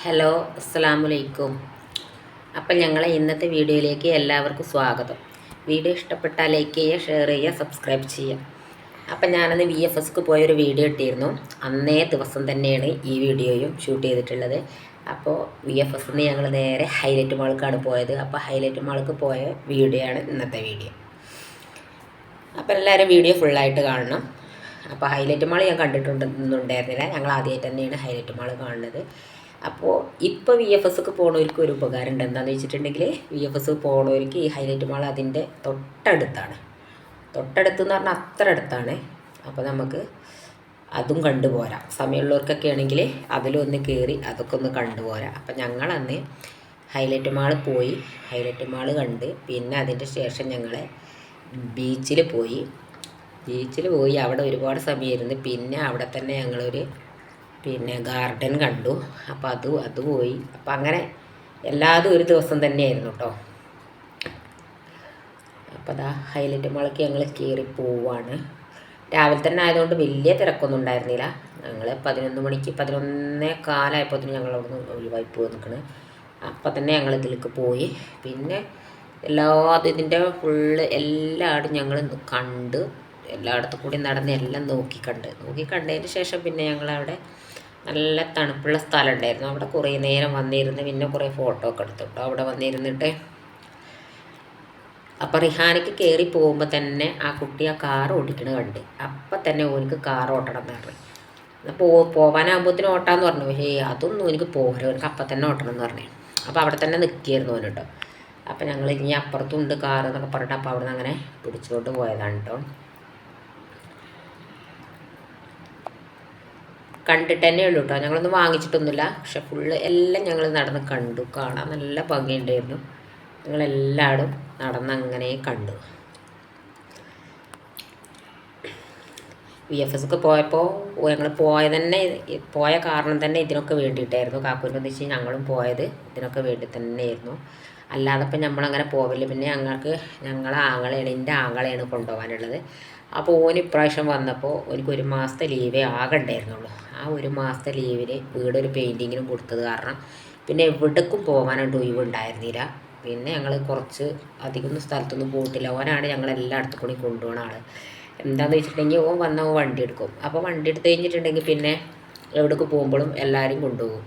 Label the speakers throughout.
Speaker 1: Hello, അസ്സലാമലൈക്കും. അപ്പം ഞങ്ങളെ ഇന്നത്തെ വീഡിയോയിലേക്ക് എല്ലാവർക്കും സ്വാഗതം. വീഡിയോ ഇഷ്ടപ്പെട്ടാൽ ലൈക്ക് ചെയ്യുക, ഷെയർ ചെയ്യുക, സബ്സ്ക്രൈബ് ചെയ്യുക. അപ്പം ഞാനന്ന് VFSക്ക് പോയൊരു വീഡിയോ ഇട്ടിരുന്നു. അന്നേ ദിവസം തന്നെയാണ് ഈ വീഡിയോയും ഷൂട്ട് ചെയ്തിട്ടുള്ളത്. അപ്പോൾ VFSന്ന് ഞങ്ങൾ നേരെ ഹൈലൈറ്റ് മാൾക്കാണ് പോയത്. അപ്പോൾ ഹൈലൈറ്റ് മാൾക്ക് പോയ വീഡിയോ ആണ് ഇന്നത്തെ വീഡിയോ. അപ്പോൾ എല്ലാവരും വീഡിയോ ഫുള്ളായിട്ട് കാണണം. അപ്പോൾ ഹൈലൈറ്റ് മാൾ ഞാൻ കണ്ടിട്ടുണ്ടെന്നുണ്ടായിരുന്നില്ല. ഞങ്ങൾ ആദ്യമായിട്ട് തന്നെയാണ് ഹൈലൈറ്റ് മാൾ കാണുന്നത്. അപ്പോൾ ഇപ്പോൾ VFSക്ക് പോകണവർക്ക് ഒരു ഉപകാരം ഉണ്ട്. എന്താണെന്ന് വെച്ചിട്ടുണ്ടെങ്കിൽ VFS പോകണവർക്ക് ഈ ഹൈലൈറ്റ് മാൾ അതിൻ്റെ തൊട്ടടുത്താണ്. തൊട്ടടുത്തെന്ന് പറഞ്ഞാൽ അത്ര അടുത്താണ്. അപ്പോൾ നമുക്ക് അതും കണ്ടുപോരാം. സമയമുള്ളവർക്കൊക്കെ ആണെങ്കിൽ അതിലൊന്ന് കയറി അതൊക്കെ ഒന്ന് കണ്ടുപോരാം. അപ്പം ഞങ്ങളന്ന് ഹൈലൈറ്റ് മാൾ പോയി, ഹൈലൈറ്റ് മാൾ കണ്ട് പിന്നെ അതിൻ്റെ ശേഷം ഞങ്ങൾ ബീച്ചിൽ പോയി. അവിടെ ഒരുപാട് സമയം ഇരുന്ന് പിന്നെ അവിടെ തന്നെ ഞങ്ങളൊരു ഗാർഡൻ കണ്ടു. അപ്പോൾ അത് പോയി. അപ്പം അങ്ങനെ എല്ലാതും ഒരു ദിവസം തന്നെയായിരുന്നു കേട്ടോ. അപ്പോൾ അതാ ഹൈലൈറ്റ് മാളിലേക്ക് ഞങ്ങൾ കയറി പോവാണ്. രാവിലെ തന്നെ ആയതുകൊണ്ട് വലിയ തിരക്കൊന്നും ഉണ്ടായിരുന്നില്ല. ഞങ്ങൾ 11:15 ഞങ്ങൾ അവിടെ നിന്ന് ഒഴിവായി പോയി നിൽക്കണേ. അപ്പം തന്നെ ഞങ്ങൾ ഇതിലേക്ക് പോയി. പിന്നെ ഇതിൻ്റെ ഫുള്ള് എല്ലായിടും ഞങ്ങൾ കണ്ട്, എല്ലായിടത്തും കൂടി നടന്ന് എല്ലാം നോക്കിക്കണ്ടതിന് ശേഷം പിന്നെ ഞങ്ങളവിടെ നല്ല തണുപ്പുള്ള സ്ഥലം ഉണ്ടായിരുന്നു. അവിടെ കുറേ നേരം വന്നിരുന്ന് പിന്നെ കുറേ ഫോട്ടോ ഒക്കെ എടുത്തു കേട്ടോ. അവിടെ വന്നിരുന്നിട്ട് അപ്പം റിഹാനയ്ക്ക് കയറി പോകുമ്പോൾ തന്നെ ആ കുട്ടി ആ കാർ ഓടിക്കണത് കണ്ട്. അപ്പം തന്നെ ഓനിക്ക് കാർ ഓട്ടണം എന്ന് പറഞ്ഞു. പോവാനാകുമ്പോഴത്തേനും ഓട്ടാന്ന് പറഞ്ഞു. പക്ഷേ അതൊന്നും എനിക്ക് പോരാ, ഓനിക്ക് അപ്പം തന്നെ ഓട്ടണം എന്ന് പറഞ്ഞു. അപ്പോൾ അവിടെ തന്നെ നിൽക്കുകയായിരുന്നു ഓന് കേട്ടോ. അപ്പം ഞങ്ങൾ ഇനി അപ്പുറത്തും ഉണ്ട് കാർ എന്നൊക്കെ പറഞ്ഞിട്ട് അപ്പോൾ അവിടെ നിന്ന് അങ്ങനെ പിടിച്ചുകൊണ്ട് പോയതാണ് കേട്ടോ. കണ്ടിട്ട് തന്നെ ഉള്ളൂ കേട്ടോ. ഞങ്ങളൊന്നും വാങ്ങിച്ചിട്ടൊന്നുമില്ല. പക്ഷെ ഫുള്ള് എല്ലാം ഞങ്ങൾ നടന്ന് കണ്ടു. കാണാൻ നല്ല ഭംഗിയുണ്ടായിരുന്നു. ഞങ്ങളെല്ലാവരും നടന്നങ്ങനെ കണ്ടു. VFSക്ക് പോയപ്പോൾ ഞങ്ങൾ പോയ കാരണം തന്നെ ഇതിനൊക്കെ വേണ്ടിയിട്ടായിരുന്നു. കാക്കൂൻ്റെ എന്ന് വെച്ചാൽ ഞങ്ങളും പോയത് ഇതിനൊക്കെ വേണ്ടി തന്നെയായിരുന്നു. അല്ലാതെ ഇപ്പം നമ്മളങ്ങനെ പോവില്ല. പിന്നെ ഞങ്ങളെ ആങ്ങളെയാണ്, എൻ്റെ ആങ്ങളെയാണ് കൊണ്ടുപോകാനുള്ളത്. അപ്പോൾ ഓന് ഇപ്രാവശ്യം വന്നപ്പോൾ ഓനിക്ക് 1 മാസത്തെ ലീവേ ആകണ്ടായിരുന്നുള്ളൂ. ആ 1 മാസത്തെ ലീവിന് വീടൊരു പെയിൻറ്റിങ്ങിനും കൊടുത്തത് കാരണം പിന്നെ എവിടേക്കും പോകാനായിട്ട് ഒഴിവുണ്ടായിരുന്നില്ല. പിന്നെ ഞങ്ങൾ കുറച്ച് അധികം സ്ഥലത്തൊന്നും പോയിട്ടില്ല. ഓനാണ് ഞങ്ങളെല്ലായിടത്തും കൂടി കൊണ്ടുപോകുന്ന ആൾ. എന്താണെന്ന് വെച്ചിട്ടുണ്ടെങ്കിൽ ഓൻ വണ്ടി എടുക്കും. അപ്പോൾ വണ്ടി എടുത്ത് കഴിഞ്ഞിട്ടുണ്ടെങ്കിൽ പിന്നെ എവിടേക്ക് പോകുമ്പോഴും എല്ലാവരും കൊണ്ടുപോകും.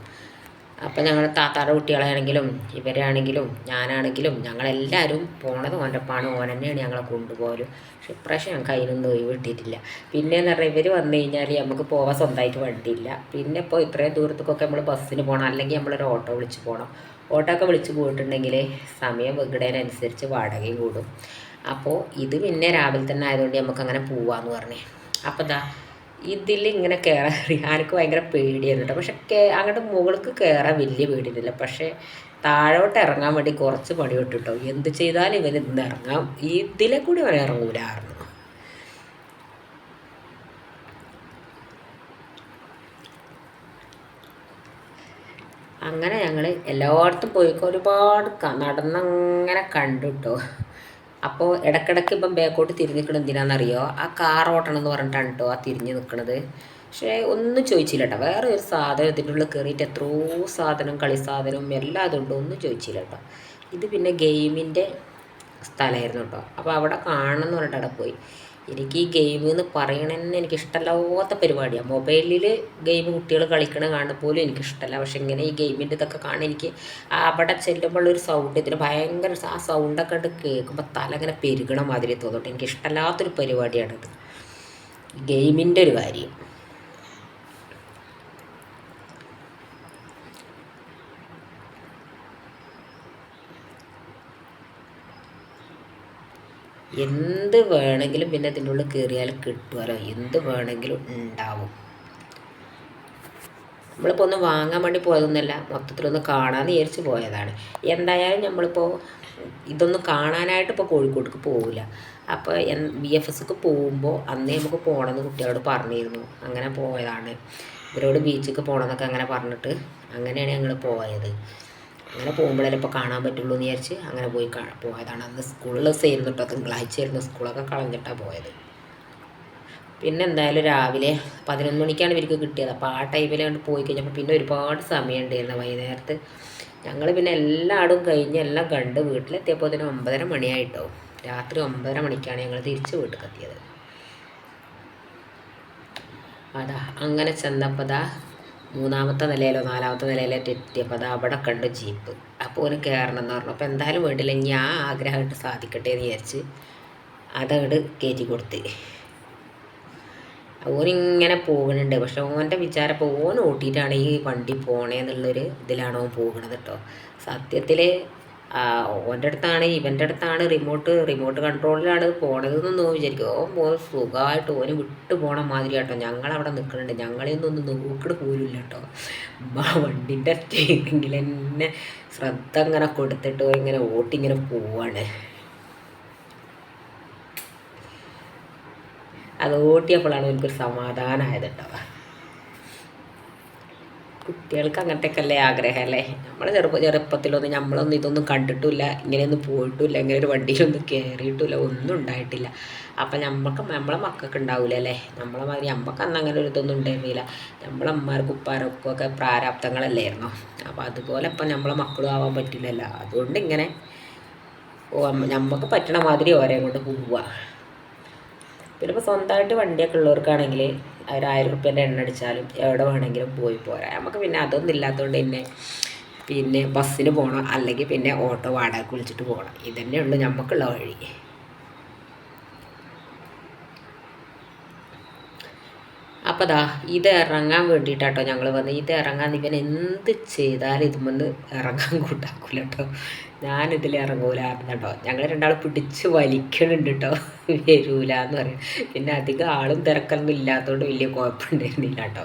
Speaker 1: അപ്പം ഞങ്ങൾ താത്താടെ കുട്ടികളാണെങ്കിലും ഇവരാണെങ്കിലും ഞാനാണെങ്കിലും ഞങ്ങളെല്ലാവരും പോണത് ഓൻ്റെപ്പാണ്. ഓൻ തന്നെയാണ് ഞങ്ങളെ കൊണ്ടുപോകലും. പക്ഷെ ഇപ്രാവശ്യം ഞങ്ങൾക്ക് അതിനൊന്നും ഒഴിവ് കിട്ടിയിട്ടില്ല. പിന്നെയെന്ന് പറഞ്ഞാൽ ഇവർ വന്നു കഴിഞ്ഞാൽ നമുക്ക് പോകാൻ സ്വന്തമായിട്ട് വണ്ടിയില്ല. പിന്നെ ഇപ്പോൾ ഇത്രയും ദൂരത്തേക്കൊക്കെ നമ്മൾ ബസ്സിന് പോകണം, അല്ലെങ്കിൽ നമ്മളൊരു ഓട്ടോ വിളിച്ച് പോകണം. ഓട്ടോ ഒക്കെ വിളിച്ച് പോയിട്ടുണ്ടെങ്കിൽ സമയം വെക്കിടേനനുസരിച്ച് വാടകയും കൂടും. അപ്പോൾ ഇത് പിന്നെ രാവിലെ തന്നെ ആയതുകൊണ്ട് നമുക്ക് അങ്ങനെ പോവാമെന്ന് പറഞ്ഞേ. അപ്പോൾ ഇതിലിങ്ങനെ കയറാൻ റിഹാനക്ക് ഭയങ്കര പേടിയായിരുന്നു കേട്ടോ. പക്ഷെ അങ്ങോട്ട് മുകൾക്ക് കയറാൻ വലിയ പേടിയൊന്നുമില്ല. പക്ഷേ താഴോട്ട് ഇറങ്ങാൻ വേണ്ടി കുറച്ച് പണി വിട്ടു. എന്ത് ചെയ്താലും ഇവർ ഇന്ന് ഇറങ്ങാം, ഇതിലെ കൂടി അവൻ ഇറങ്ങൂലായിരുന്നു. അങ്ങനെ ഞങ്ങൾ എല്ലായിടത്തും പോയി ഒരുപാട് നടന്നങ്ങനെ കണ്ടു കേട്ടോ. അപ്പോൾ ഇടയ്ക്കിടയ്ക്ക് ഇപ്പം ബാക്കോട്ട് തിരിഞ്ഞ് നിൽക്കണം എന്തിനാണെന്നറിയോ? ആ കാർ ഓട്ടണം എന്ന് പറഞ്ഞിട്ടാണ് കേട്ടോ ആ തിരിഞ്ഞ് നിൽക്കണത്. പക്ഷേ ഒന്നും ചോദിച്ചില്ല കേട്ടോ. വേറെ ഒരു സാധനം ഇതിൻ്റെ ഉള്ളിൽ കയറിയിട്ട് എത്രയോ സാധനം, കളി സാധനം എല്ലാം അതുകൊണ്ട് ഒന്നും ചോദിച്ചില്ല കേട്ടോ. ഇത് പിന്നെ ഗെയിമിൻ്റെ സ്ഥലമായിരുന്നു കേട്ടോ. അപ്പോൾ അവിടെ കാണണം എന്ന് പറഞ്ഞിട്ട് അവിടെ പോയി. എനിക്ക് ഈ ഗെയിം എന്ന് പറയണമെന്ന് എനിക്കിഷ്ടമല്ലാത്ത പരിപാടിയാണ്. മൊബൈലിൽ ഗെയിം കുട്ടികൾ കളിക്കണ കാണുമ്പോൾ പോലും എനിക്കിഷ്ടമല്ല. പക്ഷെ ഇങ്ങനെ ഈ ഗെയിമിൻ്റെ ഇതൊക്കെ കാണാൻ എനിക്ക് അവിടെ ചെല്ലുമ്പോഴൊരു സൗണ്ട്, ഇതിന് ഭയങ്കര ആ സൗണ്ടൊക്കെ ഉണ്ട് കേൾക്കുമ്പോൾ തല ഇങ്ങനെ പെരുകണ മാതിരി തോന്നിട്ട് എനിക്കിഷ്ടമല്ലാത്തൊരു പരിപാടിയാണിത്, ഗെയിമിൻ്റെ ഒരു കാര്യം. എന്ത് വേണമെങ്കിലും പിന്നെ ഇതിൻ്റെ ഉള്ളിൽ കയറിയാൽ കിട്ടുമല്ലോ, എന്ത് വേണമെങ്കിലും ഉണ്ടാവും. നമ്മളിപ്പോൾ ഒന്ന് വാങ്ങാൻ വേണ്ടി പോയതൊന്നുമല്ല, മൊത്തത്തിലൊന്ന് കാണാമെന്ന് വിചാരിച്ച് പോയതാണ്. എന്തായാലും നമ്മളിപ്പോൾ ഇതൊന്നും കാണാനായിട്ട് ഇപ്പോൾ കോഴിക്കോട്ടേക്ക് പോവില്ല. അപ്പോൾ VFSക്ക് പോകുമ്പോൾ അന്നേ നമുക്ക് പോകണമെന്ന് കുട്ടികളോട് പറഞ്ഞിരുന്നു. അങ്ങനെ പോയതാണ്. ഇവരോട് ബീച്ചിലേക്ക് പോകണമെന്നൊക്കെ അങ്ങനെ പറഞ്ഞിട്ട് അങ്ങനെയാണ് ഞങ്ങൾ പോയത്. അങ്ങനെ പോകുമ്പോഴല്ലേ ഇപ്പോൾ കാണാൻ പറ്റുള്ളൂ എന്ന് വിചാരിച്ച് അങ്ങനെ പോയതാണ്. അന്ന് സ്കൂളിൽ ദിവസമായിരുന്നു കേട്ടോ, തിങ്കളാഴ്ചയായിരുന്നു. സ്കൂളൊക്കെ കളഞ്ഞിട്ടാണ് പോയത്. പിന്നെ എന്തായാലും രാവിലെ 11 മണിക്കാണ് ഇവർക്ക് കിട്ടിയത്. അപ്പോൾ ആ ടൈമിൽ കൊണ്ട് പോയി കഴിഞ്ഞപ്പോൾ പിന്നെ ഒരുപാട് സമയം ഉണ്ടായിരുന്നു വൈകുന്നേരത്ത്. ഞങ്ങൾ പിന്നെ എല്ലായിടും കഴിഞ്ഞ് എല്ലാം കണ്ട് വീട്ടിലെത്തിയപ്പോൾ തന്നെ 9:30 മണിയായിട്ടോ. രാത്രി 9:30 മണിക്കാണ് ഞങ്ങൾ തിരിച്ച് വീട്ടിൽ എത്തിയത്. അതാ അങ്ങനെ ചെന്നപ്പോൾ അതാ 3-ാമത്തെ നിലയിലോ 4-ാമത്തെ നിലയിലോ എത്തിയപ്പോൾ അതാ അവിടെ കണ്ട് ജീപ്പ്. അപ്പോൾ ഓന് കയറണം എന്ന് പറഞ്ഞു. അപ്പോൾ എന്തായാലും വേണ്ടില്ല, ഞാൻ ആഗ്രഹമായിട്ട് സാധിക്കട്ടെ എന്ന് വിചാരിച്ച് അതങ്ങോട്ട് കയറ്റി കൊടുത്ത്. ഓനിങ്ങനെ പോകുന്നുണ്ട്. പക്ഷെ ഓൻ്റെ വിചാരം ഇപ്പോൾ ഓൻ ഓട്ടിയിട്ടാണ് ഈ വണ്ടി പോണേന്നുള്ളൊരു ഇതിലാണ് ഓൻ പോകുന്നത് കേട്ടോ. സത്യത്തിൽ ഓൻ്റെ അടുത്താണ് ഇവൻ്റെ അടുത്താണ് റിമോട്ട് കൺട്രോളിലാണ് പോണതെന്നൊന്നും വിചാരിക്കും. ഓൻ പോകുന്നത് സുഖമായിട്ട് ഓന് വിട്ടു പോകണ മാതിരി കേട്ടോ. ഞങ്ങളവിടെ നിൽക്കുന്നുണ്ട്, ഞങ്ങളെയൊന്നും നോക്കിയിട്ട് പോലില്ല കേട്ടോ. വണ്ടിൻ്റെ സ്റ്റേറിങ്ങിൽ തന്നെ ശ്രദ്ധ ഇങ്ങനെ കൊടുത്തിട്ട് ഇങ്ങനെ ഓട്ടിങ്ങനെ പോവാണ്. അത് ഓട്ടിയപ്പോഴാണ് എനിക്കൊരു സമാധാനമായത് കേട്ടോ. കുട്ടികൾക്ക് അങ്ങനത്തെയൊക്കെ അല്ലേ ആഗ്രഹം അല്ലേ. നമ്മൾ ചെറുപ്പത്തിലൊന്നും നമ്മളൊന്നും ഇതൊന്നും കണ്ടിട്ടില്ല, ഇങ്ങനെയൊന്നും പോയിട്ടില്ല, ഇങ്ങനെ ഒരു വണ്ടിയിലൊന്നും കയറിയിട്ടില്ല, ഒന്നും ഉണ്ടായിട്ടില്ല. അപ്പം നമ്മളെ മക്കൾക്ക് ഉണ്ടാവില്ല അല്ലേ. നമ്മളെ മാതിരി നമുക്ക് അന്ന് അങ്ങനെ ഒരു ഇതൊന്നും ഉണ്ടായിരുന്നില്ല. നമ്മളെ അമ്മമാർക്കും ഉപ്പാർക്കും ഒക്കെ പ്രാരാബ്ദങ്ങളല്ലായിരുന്നോ. അപ്പം അതുപോലെ ഇപ്പം നമ്മളെ മക്കളും ആവാൻ പറ്റില്ലല്ലോ. അതുകൊണ്ട് ഇങ്ങനെ നമുക്ക് പറ്റണ മാതിരി ഓരേ കൊണ്ട് പോവുക. പിന്നെ ഇപ്പോൾ സ്വന്തമായിട്ട് വണ്ടിയൊക്കെ ഉള്ളവർക്കാണെങ്കിൽ ഒരു 1000 റുപ്യേൻ്റെ എണ്ണ അടിച്ചാലും എവിടെ വേണമെങ്കിലും പോയി പോരാം. നമുക്ക് പിന്നെ അതൊന്നും ഇല്ലാത്തതുകൊണ്ട് പിന്നെ ബസ്സിന് പോകണം, അല്ലെങ്കിൽ പിന്നെ ഓട്ടോ വാടകയ്ക്ക് വിളിച്ചിട്ട് പോകണം. ഇതന്നെ ഉള്ളൂ നമുക്കുള്ള വഴി. അപ്പോൾ ദാ ഇത് ഇറങ്ങാൻ വേണ്ടിയിട്ടാട്ടോ ഞങ്ങൾ വന്ന്. ഇത് ഇറങ്ങാൻ ഇവൻ എന്ത് ചെയ്താലും ഇതുമെന്ന് ഇറങ്ങാൻ കൂട്ടാക്കൂല കേട്ടോ. ഞാനിതിൽ ഇറങ്ങൂലായിരുന്നു കേട്ടോ. ഞങ്ങൾ രണ്ടാൾ പിടിച്ച് വലിക്കണുണ്ട് കേട്ടോ, വരൂല എന്ന് പറയും. പിന്നെ അധികം ആളും തിരക്കൊന്നും ഇല്ലാത്തതുകൊണ്ട് വലിയ കുഴപ്പമുണ്ടായിരുന്നില്ല കേട്ടോ.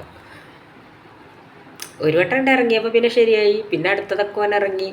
Speaker 1: ഒരു വട്ടം ഇറങ്ങിയപ്പോൾ പിന്നെ ശരിയായി. പിന്നെ അടുത്തതൊക്കെ ഇറങ്ങി.